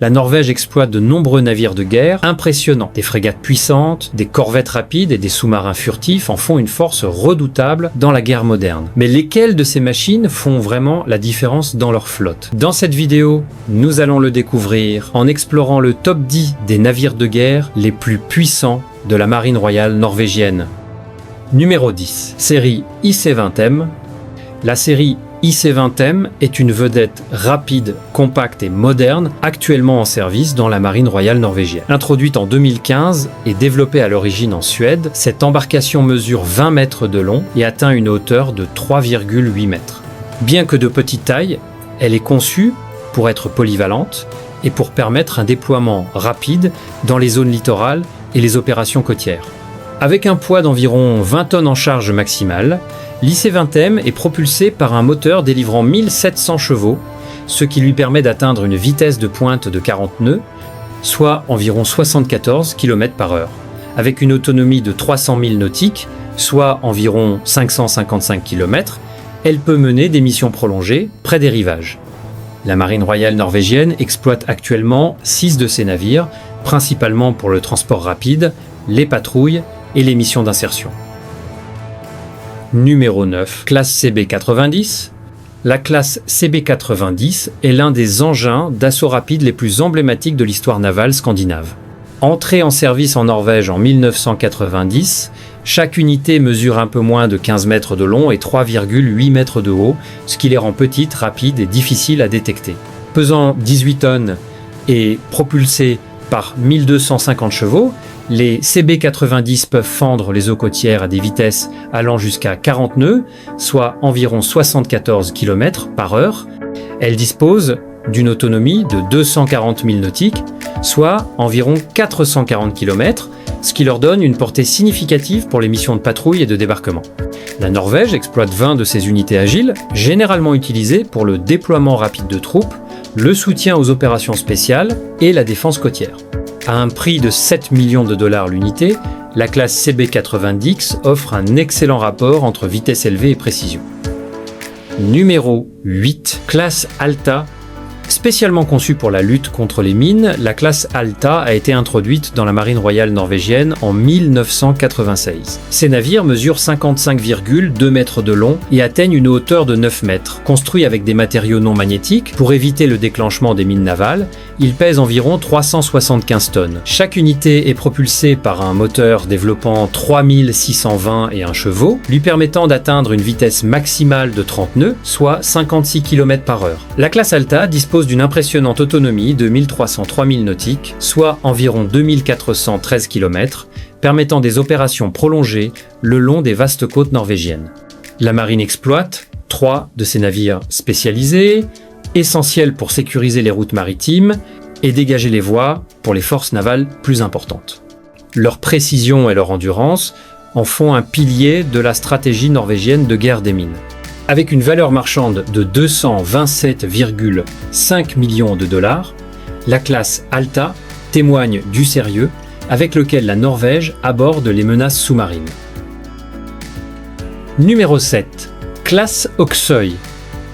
La Norvège exploite de nombreux navires de guerre impressionnants. Des frégates puissantes, des corvettes rapides et des sous-marins furtifs en font une force redoutable dans la guerre moderne. Mais lesquelles de ces machines font vraiment la différence dans leur flotte? Dans cette vidéo, nous allons le découvrir en explorant le top 10 des navires de guerre les plus puissants de la marine royale norvégienne. Numéro 10. Série IC-20M. La série IC-20M est une vedette rapide, compacte et moderne actuellement en service dans la marine royale norvégienne. Introduite en 2015 et développée à l'origine en Suède, cette embarcation mesure 20 mètres de long et atteint une hauteur de 3,8 mètres. Bien que de petite taille, elle est conçue pour être polyvalente et pour permettre un déploiement rapide dans les zones littorales et les opérations côtières. Avec un poids d'environ 20 tonnes en charge maximale, l'IC-20M est propulsé par un moteur délivrant 1700 chevaux, ce qui lui permet d'atteindre une vitesse de pointe de 40 nœuds, soit environ 74 km/h. Avec une autonomie de 300 000 nautiques, soit environ 555 km, elle peut mener des missions prolongées près des rivages. La marine royale norvégienne exploite actuellement 6 de ces navires, principalement pour le transport rapide, les patrouilles et les missions d'insertion. Numéro 9. Classe CB-90. La classe CB-90 est l'un des engins d'assaut rapide les plus emblématiques de l'histoire navale scandinave. Entrée en service en Norvège en 1990, chaque unité mesure un peu moins de 15 mètres de long et 3,8 mètres de haut, ce qui les rend petites, rapides et difficiles à détecter. Pesant 18 tonnes et propulsées par 1250 chevaux, les CB-90 peuvent fendre les eaux côtières à des vitesses allant jusqu'à 40 nœuds, soit environ 74 km/h. Elles disposent d'une autonomie de 240 000 nautiques, soit environ 440 km, ce qui leur donne une portée significative pour les missions de patrouille et de débarquement. La Norvège exploite 20 de ces unités agiles, généralement utilisées pour le déploiement rapide de troupes, le soutien aux opérations spéciales et la défense côtière. À un prix de 7 millions de dollars l'unité, la classe CB-90 offre un excellent rapport entre vitesse élevée et précision. Numéro 8. Classe Alta. Spécialement conçue pour la lutte contre les mines, la classe Alta a été introduite dans la marine royale norvégienne en 1996. Ces navires mesurent 55,2 mètres de long et atteignent une hauteur de 9 mètres. Construits avec des matériaux non magnétiques pour éviter le déclenchement des mines navales, ils pèsent environ 375 tonnes. Chaque unité est propulsée par un moteur développant 3621 chevaux, lui permettant d'atteindre une vitesse maximale de 30 nœuds, soit 56 km/h. La classe Alta dispose d'une impressionnante autonomie de 1303 000 nautiques, soit environ 2413 km, permettant des opérations prolongées le long des vastes côtes norvégiennes. La marine exploite 3 de ces navires spécialisés, essentiels pour sécuriser les routes maritimes et dégager les voies pour les forces navales plus importantes. Leur précision et leur endurance en font un pilier de la stratégie norvégienne de guerre des mines. Avec une valeur marchande de 227,5 millions de dollars, la classe Alta témoigne du sérieux avec lequel la Norvège aborde les menaces sous-marines. Numéro 7. Classe Oksøy.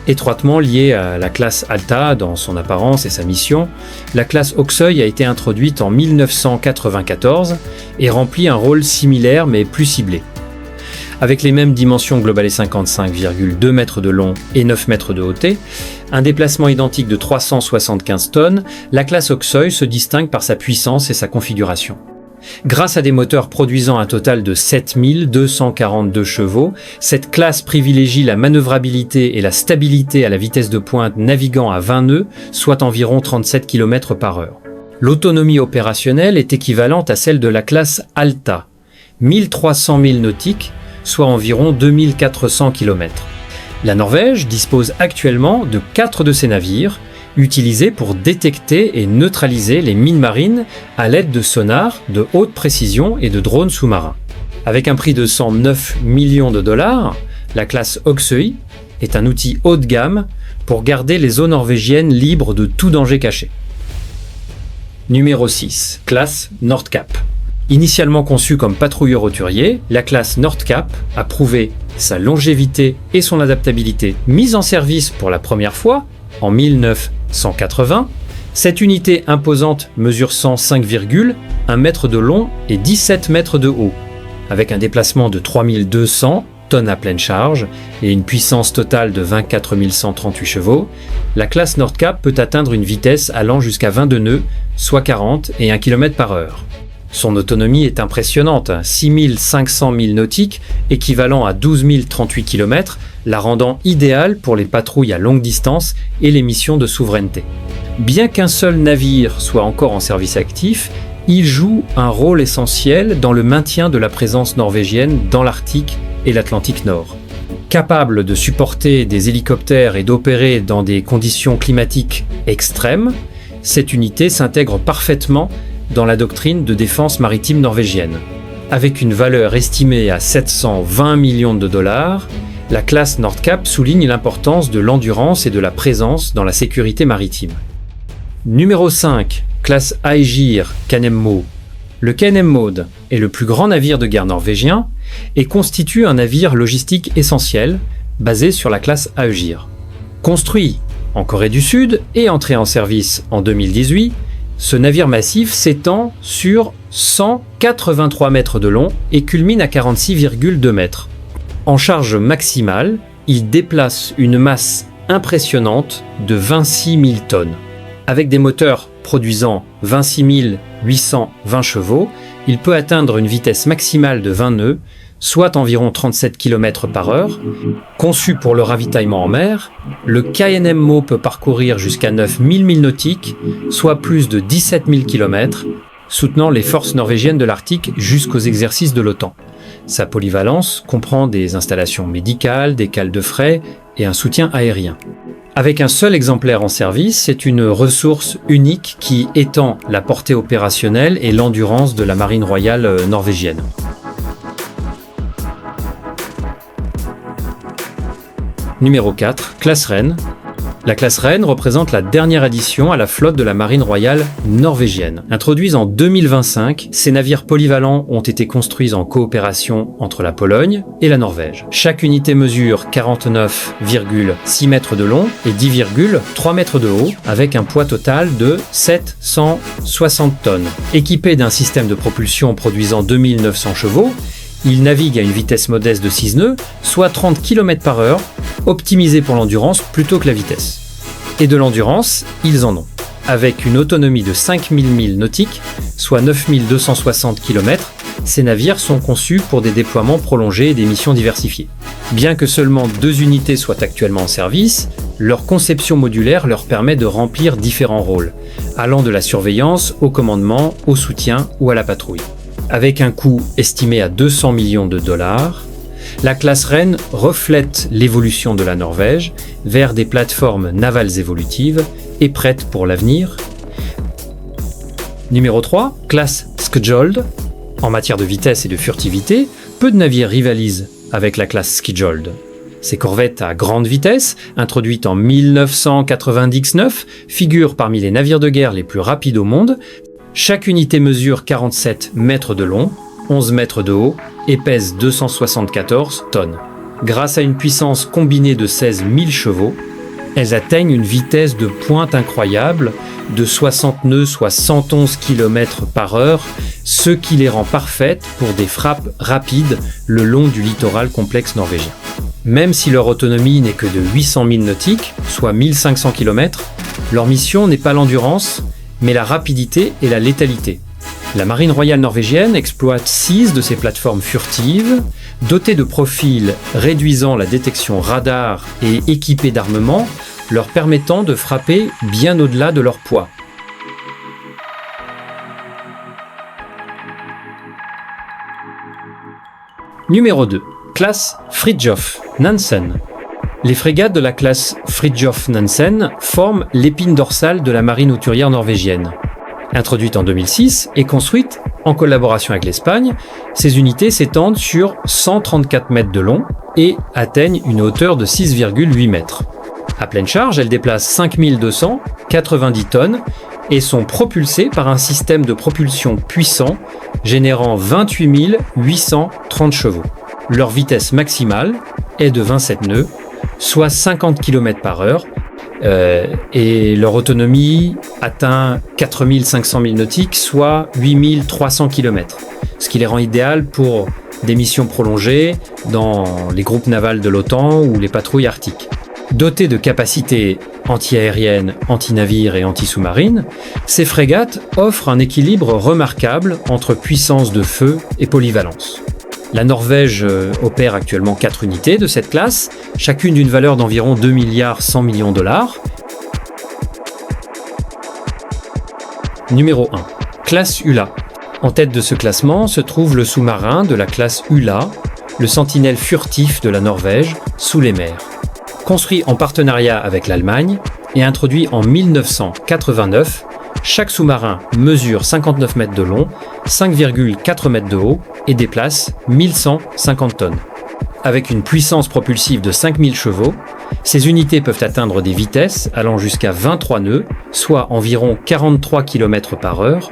Étroitement liée à la classe Alta dans son apparence et sa mission, la classe Oksøy a été introduite en 1994 et remplit un rôle similaire mais plus ciblé. Avec les mêmes dimensions globales et 55,2 mètres de long et 9 mètres de hauteur, un déplacement identique de 375 tonnes, la classe Oksøy se distingue par sa puissance et sa configuration. Grâce à des moteurs produisant un total de 7242 chevaux, cette classe privilégie la manœuvrabilité et la stabilité à la vitesse de pointe naviguant à 20 nœuds, soit environ 37 km/h. L'autonomie opérationnelle est équivalente à celle de la classe Alta, 1300 000 nautiques, soit environ 2400 km. La Norvège dispose actuellement de 4 de ces navires, utilisés pour détecter et neutraliser les mines marines à l'aide de sonars de haute précision et de drones sous-marins. Avec un prix de 109 millions de dollars, la classe Oksøy est un outil haut de gamme pour garder les eaux norvégiennes libres de tout danger caché. Numéro 6. Classe Nordkapp. Initialement conçue comme patrouilleur hauturier, la classe Nordkapp a prouvé sa longévité et son adaptabilité. Mise en service pour la première fois en 1980, Cette unité imposante mesure 105,1 mètres de long et 17 mètres de haut, avec un déplacement de 3200 tonnes à pleine charge et une puissance totale de 24 138 chevaux. La classe Nordkapp peut atteindre une vitesse allant jusqu'à 22 nœuds, soit 40 et 1 km par heure. Son autonomie est impressionnante, 6 500 milles nautiques, équivalent à 12 038 km, la rendant idéale pour les patrouilles à longue distance et les missions de souveraineté. Bien qu'un seul navire soit encore en service actif, il joue un rôle essentiel dans le maintien de la présence norvégienne dans l'Arctique et l'Atlantique Nord. Capable de supporter des hélicoptères et d'opérer dans des conditions climatiques extrêmes, cette unité s'intègre parfaitement dans la doctrine de défense maritime norvégienne. Avec une valeur estimée à 720 millions de dollars, la classe Nordkapp souligne l'importance de l'endurance et de la présence dans la sécurité maritime. Numéro 5, classe Aegir Kanemmo. Le Kanemod est le plus grand navire de guerre norvégien et constitue un navire logistique essentiel basé sur la classe Aegir. Construit en Corée du Sud et entré en service en 2018, ce navire massif s'étend sur 183 mètres de long et culmine à 46,2 mètres. En charge maximale, il déplace une masse impressionnante de 26 000 tonnes. Avec des moteurs produisant 26 820 chevaux, il peut atteindre une vitesse maximale de 20 nœuds, soit environ 37 km par heure. Conçu pour le ravitaillement en mer, le KNMO peut parcourir jusqu'à 9 000 milles nautiques, soit plus de 17 000 km, soutenant les forces norvégiennes de l'Arctique jusqu'aux exercices de l'OTAN. Sa polyvalence comprend des installations médicales, des cales de frais et un soutien aérien. Avec un seul exemplaire en service, c'est une ressource unique qui étend la portée opérationnelle et l'endurance de la marine royale norvégienne. Numéro 4, classe Reine. La classe Reine représente la dernière addition à la flotte de la marine royale norvégienne. Introduits en 2025, ces navires polyvalents ont été construits en coopération entre la Pologne et la Norvège. Chaque unité mesure 49,6 mètres de long et 10,3 mètres de haut, avec un poids total de 760 tonnes. Équipé d'un système de propulsion produisant 2900 chevaux, il navigue à une vitesse modeste de 6 nœuds, soit 30 km par heure, optimisé pour l'endurance plutôt que la vitesse. Et de l'endurance, ils en ont. Avec une autonomie de 5000 milles nautiques, soit 9260 km, ces navires sont conçus pour des déploiements prolongés et des missions diversifiées. Bien que seulement 2 unités soient actuellement en service, leur conception modulaire leur permet de remplir différents rôles, allant de la surveillance au commandement, au soutien ou à la patrouille. Avec un coût estimé à 200 millions de dollars, la classe Reine reflète l'évolution de la Norvège vers des plateformes navales évolutives et prêtes pour l'avenir. Numéro 3, classe Skjold. En matière de vitesse et de furtivité, peu de navires rivalisent avec la classe Skjold. Ces corvettes à grande vitesse, introduites en 1999, figurent parmi les navires de guerre les plus rapides au monde. Chaque unité mesure 47 mètres de long, 11 mètres de haut et pèse 274 tonnes. Grâce à une puissance combinée de 16 000 chevaux, elles atteignent une vitesse de pointe incroyable de 60 nœuds, soit 111 km par heure, ce qui les rend parfaites pour des frappes rapides le long du littoral complexe norvégien. Même si leur autonomie n'est que de 800 000 nautiques, soit 1500 km, leur mission n'est pas l'endurance, mais la rapidité et la létalité. La marine royale norvégienne exploite 6 de ces plateformes furtives, dotées de profils réduisant la détection radar et équipées d'armements, leur permettant de frapper bien au-delà de leur poids. Numéro 2. Classe Fridtjof Nansen. Les frégates de la classe Fridtjof Nansen forment l'épine dorsale de la marine hauturière norvégienne. Introduite en 2006 et construite en collaboration avec l'Espagne, ces unités s'étendent sur 134 mètres de long et atteignent une hauteur de 6,8 mètres. À pleine charge, elles déplacent 5290 tonnes et sont propulsées par un système de propulsion puissant générant 28 830 chevaux. Leur vitesse maximale est de 27 nœuds, soit 50 km par heure, et leur autonomie atteint 4500 milles nautiques, soit 8300 km, ce qui les rend idéales pour des missions prolongées dans les groupes navals de l'OTAN ou les patrouilles arctiques. Dotées de capacités anti-aériennes, anti-navires et anti-sous-marines, ces frégates offrent un équilibre remarquable entre puissance de feu et polyvalence. La Norvège opère actuellement 4 unités de cette classe, chacune d'une valeur d'environ 2 milliards 100 millions $. Numéro 1. Classe Ula. En tête de ce classement se trouve le sous-marin de la classe Ula, le sentinelle furtif de la Norvège, sous les mers. Construit en partenariat avec l'Allemagne et introduit en 1989, chaque sous-marin mesure 59 mètres de long, 5,4 mètres de haut et déplace 1150 tonnes. Avec une puissance propulsive de 5000 chevaux, ces unités peuvent atteindre des vitesses allant jusqu'à 23 nœuds, soit environ 43 km/h,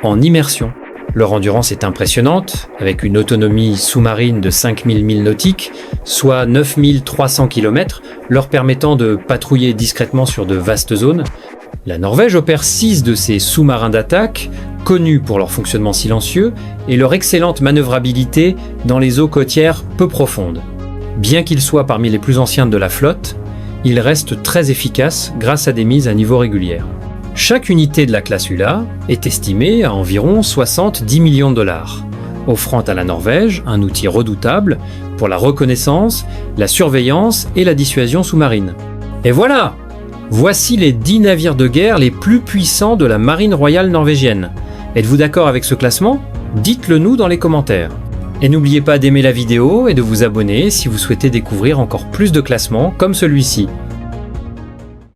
en immersion. Leur endurance est impressionnante, avec une autonomie sous-marine de 5000 milles nautiques, soit 9300 km, leur permettant de patrouiller discrètement sur de vastes zones. La Norvège opère 6 de ces sous-marins d'attaque, connus pour leur fonctionnement silencieux et leur excellente manœuvrabilité dans les eaux côtières peu profondes. Bien qu'ils soient parmi les plus anciens de la flotte, ils restent très efficaces grâce à des mises à niveau régulières. Chaque unité de la classe Ula est estimée à environ 70 millions $, offrant à la Norvège un outil redoutable pour la reconnaissance, la surveillance et la dissuasion sous-marine. Et voilà! Voici les 10 navires de guerre les plus puissants de la marine royale norvégienne. Êtes-vous d'accord avec ce classement? Dites-le nous dans les commentaires. Et n'oubliez pas d'aimer la vidéo et de vous abonner si vous souhaitez découvrir encore plus de classements comme celui-ci.